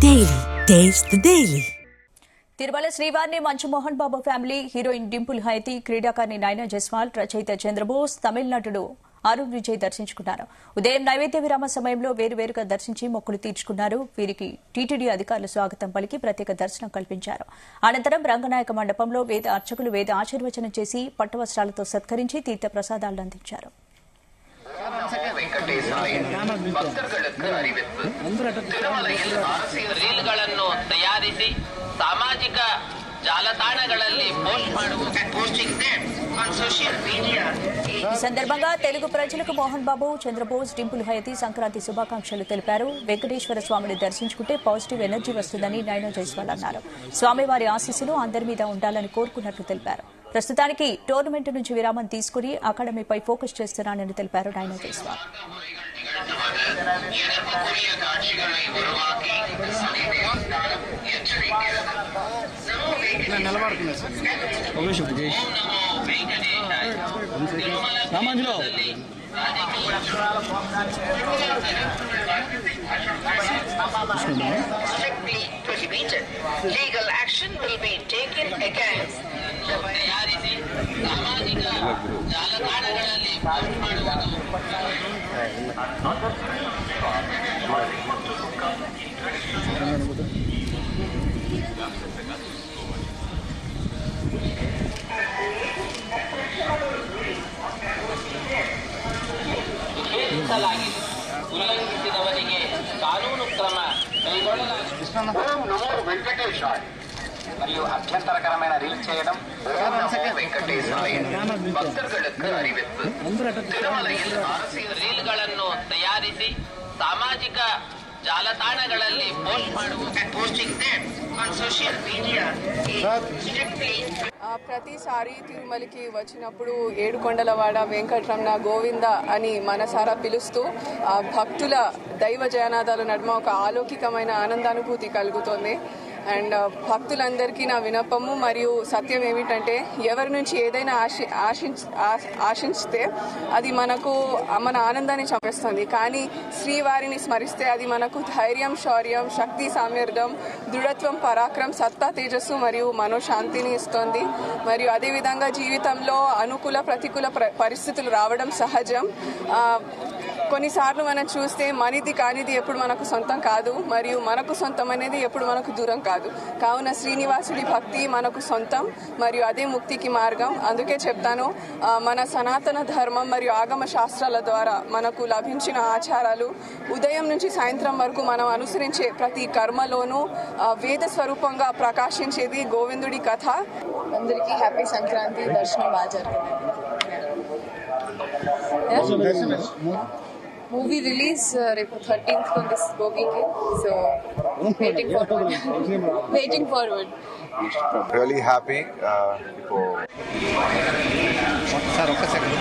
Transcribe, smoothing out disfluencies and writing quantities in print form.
Daily. Taste the Daily. Tirumala శ్రీవారిని మంచు Mohan Babu family, heroine Dimple Haiti, క్రీడాకారిణి నైనా జైస్వాల్, రచయిత చంద్రబోస్, తమిళనాడు అరుణ్ విజయ్ దర్శించుకున్నారు. ఉదయం నైవేద్య విరామ సమయంలో వేరువేరుగా దర్శించి మొక్కులు తీర్చుకున్నారు. వీరికి టీటీడీ అధికారులు స్వాగతం పలికి ప్రత్యేక దర్శనం కల్పించారు. అనంతరం రంగనాయక మండపంలో వేద అర్చకులు వేద ఆశీర్వచనం చేసి పట్టువస్త్రాలతో సత్కరించి తీర్థ ప్రసాదాలను అందించారు. ಸಾಮಾಜಿಕ ಜಾಲತಾಣಗಳಲ್ಲಿ పోస్ట్ ఈ సందర్భంగా తెలుగు ప్రజలకు మోహన్ బాబు, చంద్రబోస్, డింపుల్ హయతి సంక్రాంతి శుభాకాంక్షలు తెలిపారు. వెంకటేశ్వర స్వామిని దర్శించుకుంటే పాజిటివ్ ఎనర్జీ వస్తుందని నైనా జైస్వాల్ అన్నారు. స్వామివారి ఆశీస్సులు అందరి మీద ఉండాలని కోరుకున్నట్లు తెలిపారు. ప్రస్తుతానికి టోర్నమెంట్ నుంచి విరామం తీసుకుని అకాడమీపై ఫోకస్ చేస్తున్నానని తెలిపారు నైనా Jaiswal. Legal action will be taken against ಸಾಮಾಜಿಕ ಜಾಲತಾಣಗಳಲ್ಲಿ ಪೋಸ್ಟ್ ಮಾಡುವುದು ನಿಷೇಧಿಸಲಾಗಿದೆ. ಉಲ್ಲಂಘಿಸಿದವರಿಗೆ ಕಾನೂನು ಕ್ರಮ ಕೈಗೊಳ್ಳಲಾಗಿದೆ. మరియు అభ్యంతరకరమైన రీల్ చేయడం ಭಕ್ತರುಗಳಿಗೆ ಅರಿವಿತ್ತು. ರೀಲ್ಗಳನ್ನು ತಯಾರಿಸಿ ಸಾಮಾಜಿಕ ಜಾಲತಾಣಗಳಲ್ಲಿ పోస్ట్ ಮಾಡುವುದು సోషల్ మీడియా. ప్రతిసారి తిరుమలకి వచ్చినప్పుడు ఏడుకొండలవాడ వెంకటరమణ గోవింద అని మనసారా పిలుస్తూ భక్తుల దైవ జయనాదాల నడుమ ఒక అలౌకికమైన ఆనందానుభూతి కలుగుతోంది. అండ్ భక్తులందరికీ నా వినపము మరియు సత్యం ఏమిటంటే, ఎవరి నుంచి ఏదైనా ఆశించితే అది మన ఆనందాన్ని చంపేస్తుంది. కానీ శ్రీవారిని స్మరిస్తే అది మనకు ధైర్యం, శౌర్యం, శక్తి, సామర్థ్యం, దృఢత్వం, పరాక్రమం, సత్తా, తేజస్సు మరియు మనోశాంతిని ఇస్తుంది. మరియు అదేవిధంగా జీవితంలో అనుకూల ప్రతికూల పరిస్థితులు రావడం సహజం. కొన్నిసార్లు మనం చూస్తే మనది కానిది ఎప్పుడు మనకు సొంతం కాదు, మరియు మనకు సొంతం అనేది ఎప్పుడు మనకు దూరం కాదు. కావున శ్రీనివాసుడి భక్తి మనకు సొంతం మరియు అదే ముక్తికి మార్గం. అందుకే చెప్తాను, మన సనాతన ధర్మం మరియు ఆగమ శాస్త్రాల ద్వారా మనకు లభించిన ఆచారాలు ఉదయం నుంచి సాయంత్రం వరకు మనం అనుసరించే ప్రతి కర్మలోనూ వేద స్వరూపంగా ప్రకాశించేది గోవిందుడి కథ. అందరికీ హ్యాపీ సంక్రాంతి. దర్శనం బాగా జరిగింది. మూవీ రిలీజ్ రేపు 13th ఉంది భోగికి. So waiting forward. Really happy. Sir, okay, second.